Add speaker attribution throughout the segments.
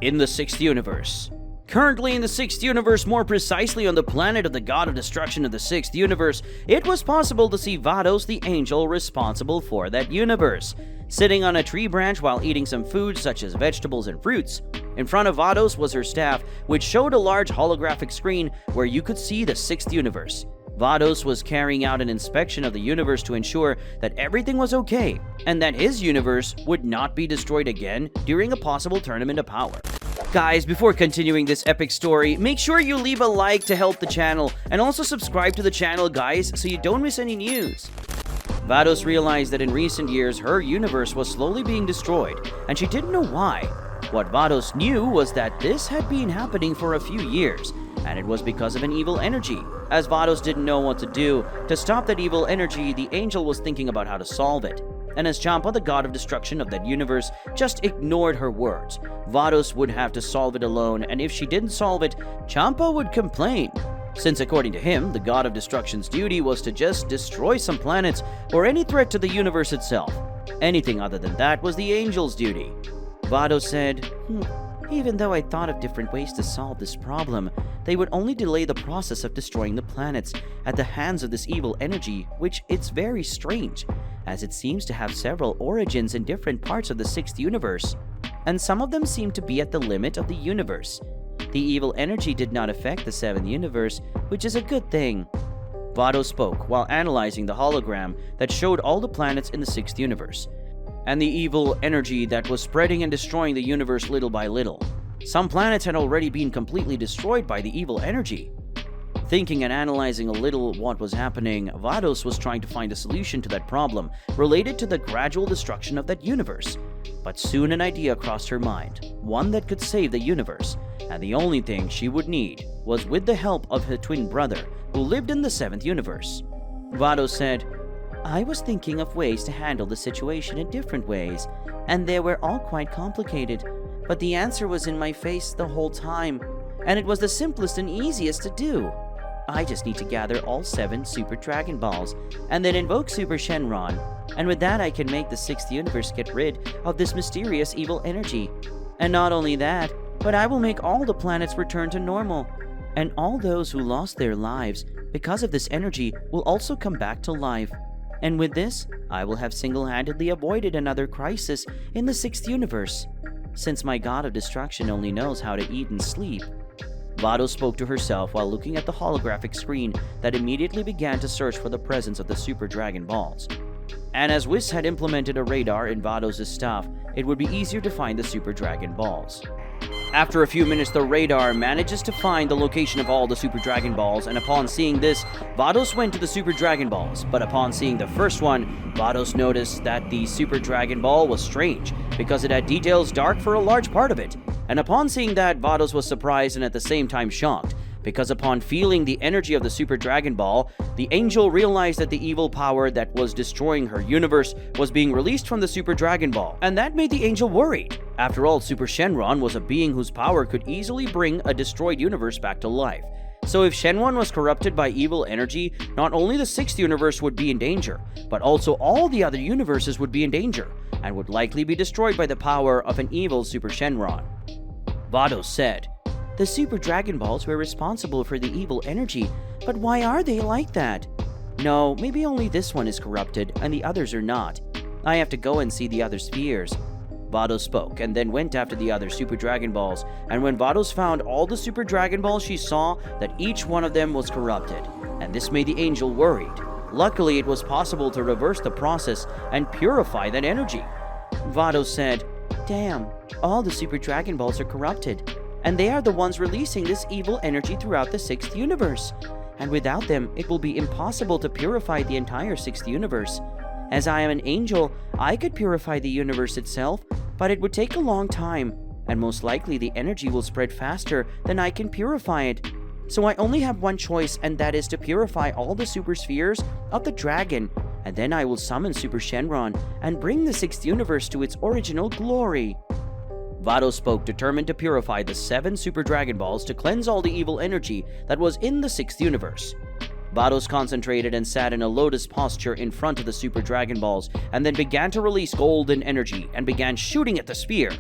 Speaker 1: In the 6th universe. Currently in the 6th universe, more precisely on the planet of the god of destruction of the 6th universe, it was possible to see Vados, the angel responsible for that universe, sitting on a tree branch while eating some food such as vegetables and fruits. In front of Vados was her staff, which showed a large holographic screen where you could see the 6th universe. Vados was carrying out an inspection of the universe to ensure that everything was okay, and that his universe would not be destroyed again during a possible tournament of power. Guys, before continuing this epic story, make sure you leave a like to help the channel, and also subscribe to the channel, guys, so you don't miss any news. Vados realized that in recent years, her universe was slowly being destroyed, and she didn't know why. What Vados knew was that this had been happening for a few years, and it was because of an evil energy. As Vados didn't know what to do to stop that evil energy, the angel was thinking about how to solve it. And as Champa, the god of destruction of that universe, just ignored her words, Vados would have to solve it alone, and if she didn't solve it, Champa would complain. Since according to him, the god of destruction's duty was to just destroy some planets or any threat to the universe itself. Anything other than that was the angel's duty. Vados said, even though I thought of different ways to solve this problem, they would only delay the process of destroying the planets at the hands of this evil energy, which it's very strange, as it seems to have several origins in different parts of the 6th universe, and some of them seem to be at the limit of the universe. The evil energy did not affect the 7th universe, which is a good thing. Vados spoke while analyzing the hologram that showed all the planets in the 6th universe, and the evil energy that was spreading and destroying the universe little by little. Some planets had already been completely destroyed by the evil energy. Thinking and analyzing a little what was happening, Vados was trying to find a solution to that problem related to the gradual destruction of that universe. But soon an idea crossed her mind, one that could save the universe, and the only thing she would need was with the help of her twin brother, who lived in the 7th universe. Vados said, I was thinking of ways to handle the situation in different ways, and they were all quite complicated, but the answer was in my face the whole time, and it was the simplest and easiest to do. I just need to gather all 7 Super Dragon Balls, and then invoke Super Shenron, and with that I can make the 6th universe get rid of this mysterious evil energy. And not only that, but I will make all the planets return to normal, and all those who lost their lives because of this energy will also come back to life. And with this, I will have single-handedly avoided another crisis in the 6th universe, since my god of destruction only knows how to eat and sleep. Vados spoke to herself while looking at the holographic screen that immediately began to search for the presence of the Super Dragon Balls. And as Whis had implemented a radar in Vados' staff, it would be easier to find the Super Dragon Balls. After a few minutes, the radar manages to find the location of all the Super Dragon Balls, and upon seeing this, Vados went to the Super Dragon Balls. But upon seeing the first one, Vados noticed that the Super Dragon Ball was strange, because it had details dark for a large part of it. And upon seeing that, Vados was surprised and at the same time shocked, because upon feeling the energy of the Super Dragon Ball, the angel realized that the evil power that was destroying her universe was being released from the Super Dragon Ball, and that made the angel worried. After all, Super Shenron was a being whose power could easily bring a destroyed universe back to life. So if Shenron was corrupted by evil energy, not only the 6th universe would be in danger, but also all the other universes would be in danger, and would likely be destroyed by the power of an evil Super Shenron. Vados said, the Super Dragon Balls were responsible for the evil energy, but why are they like that? No, maybe only this one is corrupted, and the others are not. I have to go and see the other spheres. Vados spoke, and then went after the other Super Dragon Balls, and when Vados found all the Super Dragon Balls, she saw that each one of them was corrupted, and this made the angel worried. Luckily, it was possible to reverse the process and purify that energy. Vados said, damn, all the Super Dragon Balls are corrupted, and they are the ones releasing this evil energy throughout the 6th universe. And without them, it will be impossible to purify the entire 6th universe. As I am an angel, I could purify the universe itself, but it would take a long time, and most likely the energy will spread faster than I can purify it. So I only have one choice, and that is to purify all the super spheres of the dragon, and then I will summon Super Shenron and bring the 6th universe to its original glory. Vados spoke, determined to purify the 7 Super Dragon Balls to cleanse all the evil energy that was in the 6th universe. Vados concentrated and sat in a lotus posture in front of the Super Dragon Balls, and then began to release golden energy and began shooting at the sphere.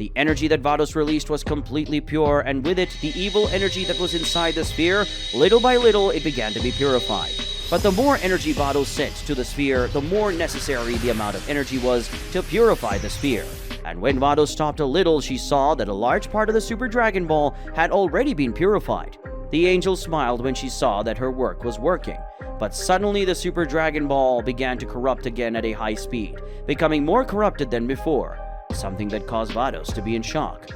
Speaker 1: The energy that Vados released was completely pure, and with it, the evil energy that was inside the sphere, little by little, it began to be purified. But the more energy Vados sent to the sphere, the more necessary the amount of energy was to purify the sphere. And when Vados stopped a little, she saw that a large part of the Super Dragon Ball had already been purified. The angel smiled when she saw that her work was working. But suddenly the Super Dragon Ball began to corrupt again at a high speed, becoming more corrupted than before, something that caused Vados to be in shock.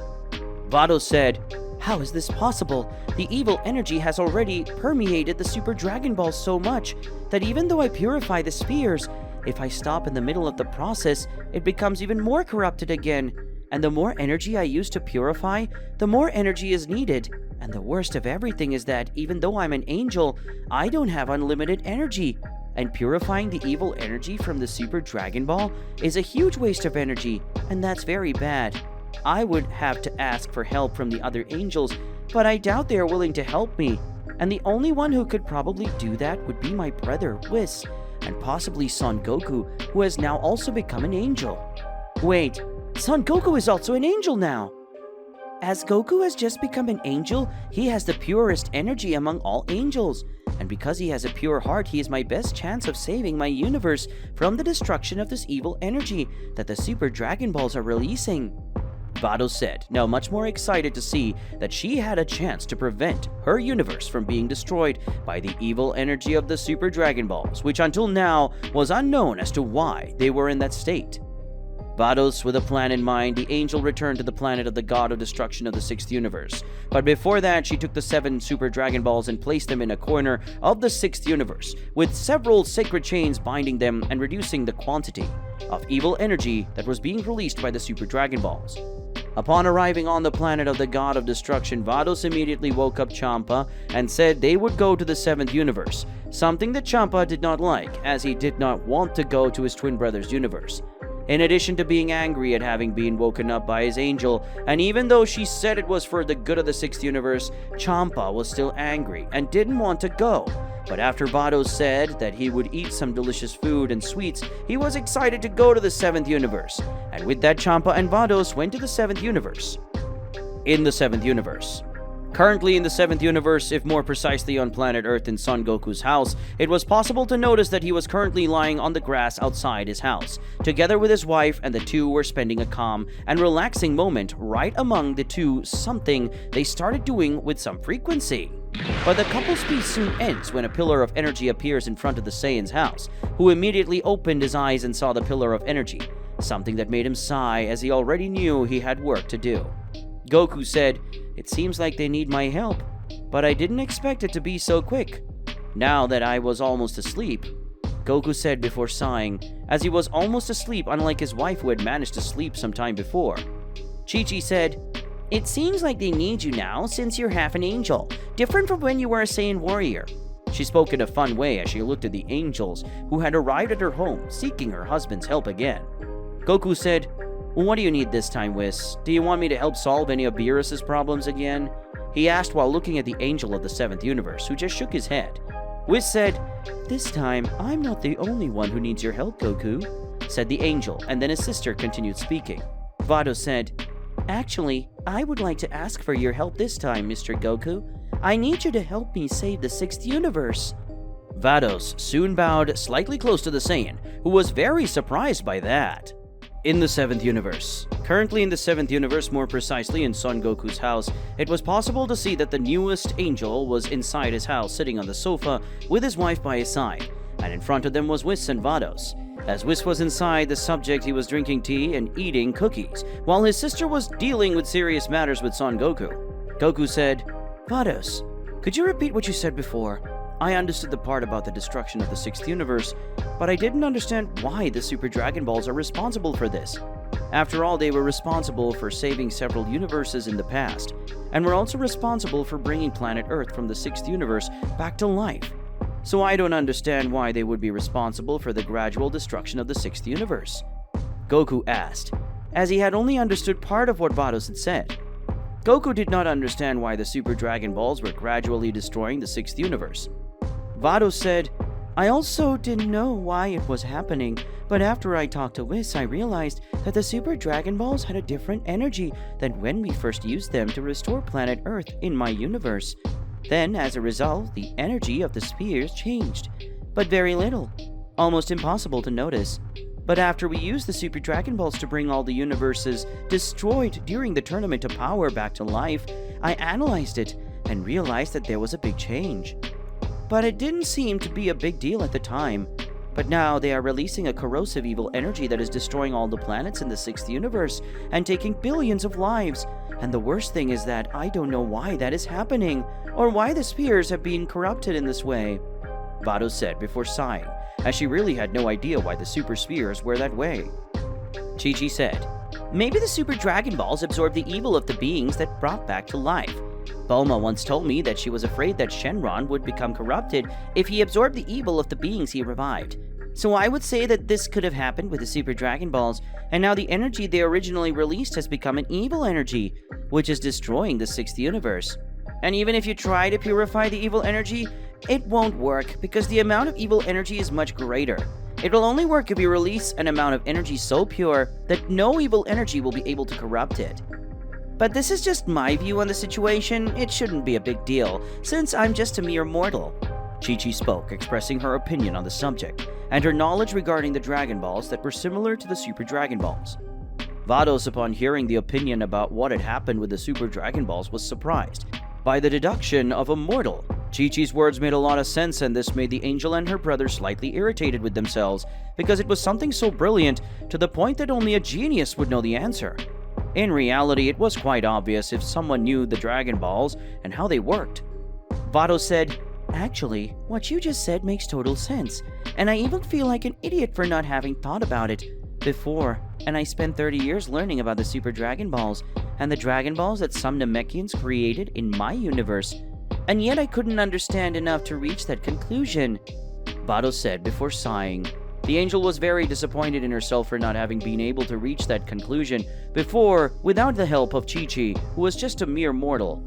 Speaker 1: Vados said, "How is this possible? The evil energy has already permeated the Super Dragon Ball so much that even though I purify the spheres, if I stop in the middle of the process, it becomes even more corrupted again. And the more energy I use to purify, the more energy is needed. And the worst of everything is that even though I'm an angel, I don't have unlimited energy. And purifying the evil energy from the Super Dragon Ball is a huge waste of energy, and that's very bad. I would have to ask for help from the other angels, but I doubt they are willing to help me. And the only one who could probably do that would be my brother, Whis, and possibly Son Goku, who has now also become an angel." Wait, Son Goku is also an angel now! As Goku has just become an angel, he has the purest energy among all angels. And because he has a pure heart, he is my best chance of saving my universe from the destruction of this evil energy that the Super Dragon Balls are releasing. Vados said, now much more excited to see that she had a chance to prevent her universe from being destroyed by the evil energy of the Super Dragon Balls, which until now was unknown as to why they were in that state. Vados, with a plan in mind, the angel returned to the planet of the god of destruction of the 6th universe. But before that, she took the 7 Super Dragon Balls and placed them in a corner of the 6th universe, with several sacred chains binding them and reducing the quantity of evil energy that was being released by the Super Dragon Balls. Upon arriving on the planet of the god of destruction, Vados immediately woke up Champa and said they would go to the 7th universe, something that Champa did not like, as he did not want to go to his twin brother's universe. In addition to being angry at having been woken up by his angel, and even though she said it was for the good of the 6th universe, Champa was still angry and didn't want to go. But after Vados said that he would eat some delicious food and sweets, he was excited to go to the 7th universe. And with that, Champa and Vados went to the 7th universe. In the 7th universe. Currently in the 7th universe, if more precisely on planet Earth in Son Goku's house, it was possible to notice that he was currently lying on the grass outside his house, together with his wife, and the two were spending a calm and relaxing moment right among the two, something they started doing with some frequency. But the couple's peace soon ends when a pillar of energy appears in front of the Saiyan's house, who immediately opened his eyes and saw the pillar of energy, something that made him sigh as he already knew he had work to do. Goku said, "It seems like they need my help, but I didn't expect it to be so quick. Now that I was almost asleep," Goku said before sighing, as he was almost asleep unlike his wife who had managed to sleep some time before. Chi-Chi said, "It seems like they need you now since you're half an angel, different from when you were a Saiyan warrior." She spoke in a fun way as she looked at the angels who had arrived at her home seeking her husband's help again. Goku said, "What do you need this time, Whis? Do you want me to help solve any of Beerus's problems again?" he asked while looking at the angel of the 7th universe, who just shook his head. Whis said, "This time, I'm not the only one who needs your help, Goku," said the angel, and then his sister continued speaking. Vados said, "Actually, I would like to ask for your help this time, Mr. Goku. I need you to help me save the 6th universe." Vados soon bowed slightly close to the Saiyan, who was very surprised by that. In the 7th universe. Currently in the 7th universe, more precisely in Son Goku's house, it was possible to see that the newest angel was inside his house sitting on the sofa with his wife by his side, and in front of them was Whis and Vados. As Whis was inside the subject, he was drinking tea and eating cookies, while his sister was dealing with serious matters with Son Goku. Goku said, "Vados, could you repeat what you said before? I understood the part about the destruction of the 6th universe, but I didn't understand why the Super Dragon Balls are responsible for this. After all, they were responsible for saving several universes in the past, and were also responsible for bringing planet Earth from the 6th universe back to life. So I don't understand why they would be responsible for the gradual destruction of the 6th universe," Goku asked, as he had only understood part of what Vados had said. Goku did not understand why the Super Dragon Balls were gradually destroying the 6th universe. Vados said, I also didn't know why it was happening, but after I talked to Whis, I realized that the Super Dragon Balls had a different energy than when we first used them to restore planet Earth in my universe. Then, as a result, the energy of the spheres changed, but very little, almost impossible to notice. But after we used the Super Dragon Balls to bring all the universes destroyed during the Tournament of Power back to life, I analyzed it and realized that there was a big change. But it didn't seem to be a big deal at the time. But now they are releasing a corrosive evil energy that is destroying all the planets in the 6th universe and taking billions of lives. And the worst thing is that I don't know why that is happening, or why the spheres have been corrupted in this way, Vados said before sighing, as she really had no idea why the super spheres were that way. Chi-Chi said, "Maybe the Super Dragon Balls absorb the evil of the beings that brought back to life. Bulma once told me that she was afraid that Shenron would become corrupted if he absorbed the evil of the beings he revived. So I would say that this could have happened with the Super Dragon Balls, and now the energy they originally released has become an evil energy, which is destroying the 6th universe. And even if you try to purify the evil energy, it won't work because the amount of evil energy is much greater. It will only work if you release an amount of energy so pure that no evil energy will be able to corrupt it. But this is just my view on the situation. It shouldn't be a big deal, since I'm just a mere mortal." Chi-Chi spoke, expressing her opinion on the subject, and her knowledge regarding the Dragon Balls that were similar to the Super Dragon Balls. Vados, upon hearing the opinion about what had happened with the Super Dragon Balls, was surprised by the deduction of a mortal. Chi-Chi's words made a lot of sense, and this made the angel and her brother slightly irritated with themselves, because it was something so brilliant to the point that only a genius would know the answer. In reality, it was quite obvious if someone knew the Dragon Balls and how they worked. Vados said, "Actually, what you just said makes total sense, and I even feel like an idiot for not having thought about it before, and I spent 30 years learning about the Super Dragon Balls and the Dragon Balls that some Namekians created in my universe, and yet I couldn't understand enough to reach that conclusion," Vados said before sighing. The angel was very disappointed in herself for not having been able to reach that conclusion before without the help of Chi-Chi, who was just a mere mortal.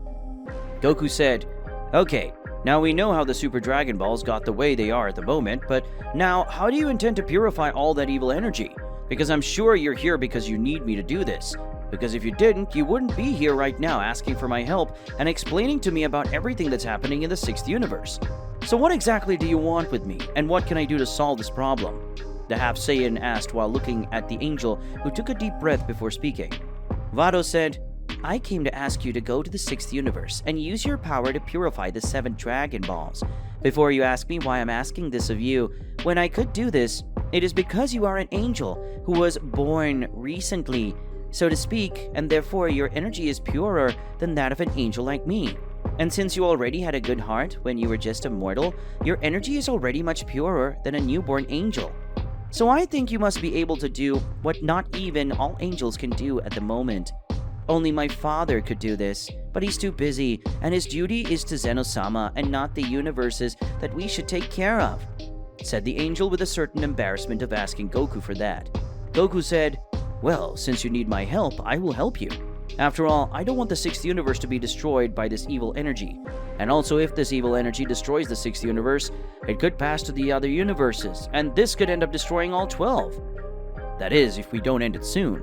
Speaker 1: Goku said, "Okay, now we know how the Super Dragon Balls got the way they are at the moment, but now how do you intend to purify all that evil energy? Because I'm sure you're here because you need me to do this. Because if you didn't, you wouldn't be here right now asking for my help and explaining to me about everything that's happening in the 6th universe. So what exactly do you want with me, and what can I do to solve this problem?" the half Saiyan asked while looking at the angel, who took a deep breath before speaking. Vados said, "I came to ask you to go to the 6th universe and use your power to purify the 7 Dragon Balls. Before you ask me why I'm asking this of you, when I could do this, it is because you are an angel who was born recently, so to speak, and therefore your energy is purer than that of an angel like me. And since you already had a good heart when you were just a mortal, your energy is already much purer than a newborn angel. So I think you must be able to do what not even all angels can do at the moment. Only my father could do this, but he's too busy, and his duty is to Zeno-sama and not the universes that we should take care of," said the angel with a certain embarrassment of asking Goku for that. Goku said, "Well, since you need my help, I will help you. After all, I don't want the 6th universe to be destroyed by this evil energy. And also, if this evil energy destroys the 6th universe, it could pass to the other universes, and this could end up destroying all 12. That is, if we don't end it soon.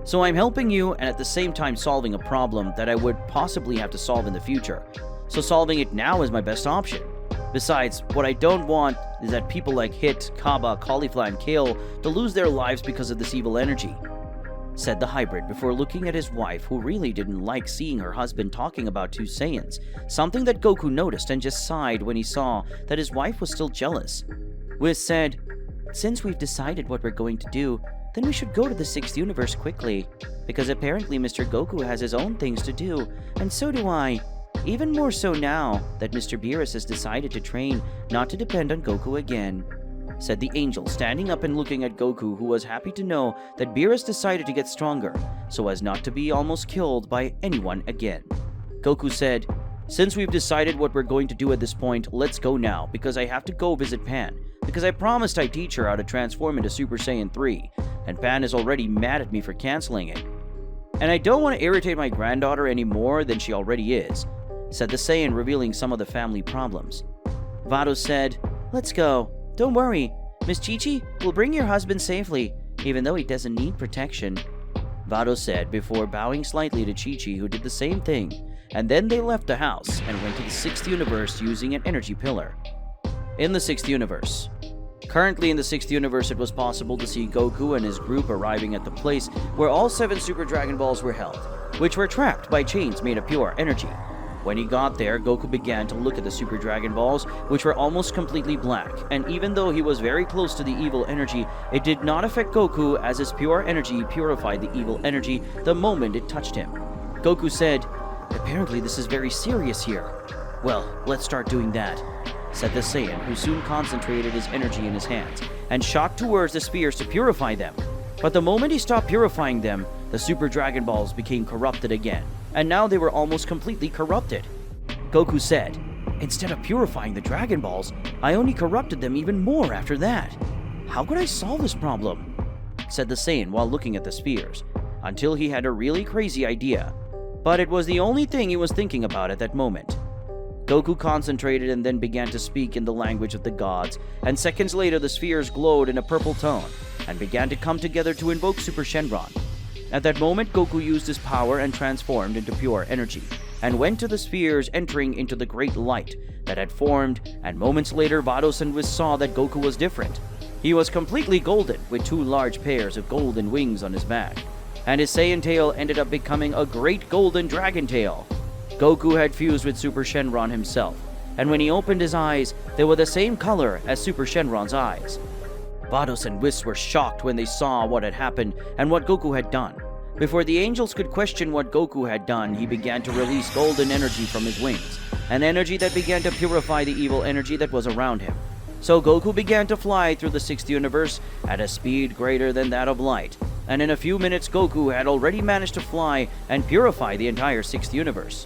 Speaker 1: So I'm helping you and at the same time solving a problem that I would possibly have to solve in the future. So solving it now is my best option. Besides, what I don't want is that people like Hit, Kaba, Cauliflower, and Kale to lose their lives because of this evil energy," said the hybrid before looking at his wife, who really didn't like seeing her husband talking about 2 Saiyans, something that Goku noticed and just sighed when he saw that his wife was still jealous. Whis said, "Since we've decided what we're going to do, then we should go to the 6th universe quickly, because apparently Mr. Goku has his own things to do, and so do I. Even more so now that Mr. Beerus has decided to train not to depend on Goku again," said the angel, standing up and looking at Goku, who was happy to know that Beerus decided to get stronger, so as not to be almost killed by anyone again. Goku said, "Since we've decided what we're going to do at this point, let's go now, because I have to go visit Pan, because I promised I'd teach her how to transform into Super Saiyan 3, and Pan is already mad at me for canceling it. And I don't want to irritate my granddaughter any more than she already is," said the Saiyan, revealing some of the family problems. Vados said, "Let's go. "Don't worry, Miss Chi-Chi will bring your husband safely, even though he doesn't need protection," Vados said before bowing slightly to Chi-Chi, who did the same thing, and then they left the house and went to the 6th universe using an energy pillar. In the 6th universe. Currently in the 6th universe, it was possible to see Goku and his group arriving at the place where all 7 Super Dragon Balls were held, which were trapped by chains made of pure energy. When he got there, Goku began to look at the Super Dragon Balls, which were almost completely black, and even though he was very close to the evil energy, it did not affect Goku as his pure energy purified the evil energy the moment it touched him. Goku said, "Apparently this is very serious here." "Well, let's start doing that," said the Saiyan, who soon concentrated his energy in his hands and shot towards the spheres to purify them. But the moment he stopped purifying them, the Super Dragon Balls became corrupted again, and now they were almost completely corrupted. Goku said, "Instead of purifying the Dragon Balls, I only corrupted them even more after that. How could I solve this problem?" said the Saiyan while looking at the spheres, until he had a really crazy idea. But it was the only thing he was thinking about at that moment. Goku concentrated and then began to speak in the language of the gods, and seconds later the spheres glowed in a purple tone and began to come together to invoke Super Shenron. At that moment, Goku used his power and transformed into pure energy, and went to the spheres, entering into the great light that had formed, and moments later Vados and Whis saw that Goku was different. He was completely golden, with 2 large pairs of golden wings on his back, and his Saiyan tail ended up becoming a great golden dragon tail. Goku had fused with Super Shenron himself, and when he opened his eyes, they were the same color as Super Shenron's eyes. Vados and Whis were shocked when they saw what had happened and what Goku had done. Before the angels could question what Goku had done, he began to release golden energy from his wings, an energy that began to purify the evil energy that was around him. So Goku began to fly through the 6th universe at a speed greater than that of light, and in a few minutes Goku had already managed to fly and purify the entire 6th universe.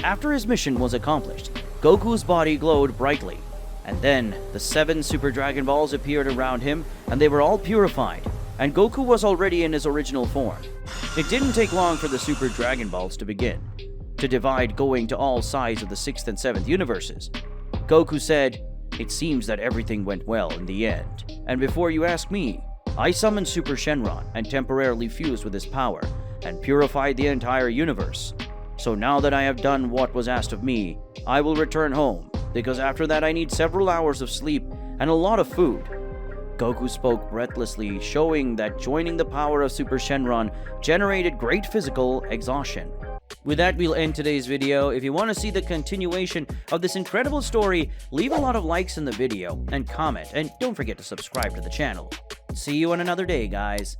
Speaker 1: After his mission was accomplished, Goku's body glowed brightly, and then the 7 Super Dragon Balls appeared around him, and they were all purified, and Goku was already in his original form. It didn't take long for the Super Dragon Balls to begin to divide, going to all sides of the 6th and 7th universes. Goku said, "It seems that everything went well in the end, and before you ask me, I summoned Super Shenron and temporarily fused with his power and purified the entire universe. So now that I have done what was asked of me, I will return home, because after that I need several hours of sleep and a lot of food." Goku spoke breathlessly, showing that joining the power of Super Shenron generated great physical exhaustion. With that, we'll end today's video. If you want to see the continuation of this incredible story, leave a lot of likes in the video and comment, and don't forget to subscribe to the channel. See you on another day, guys.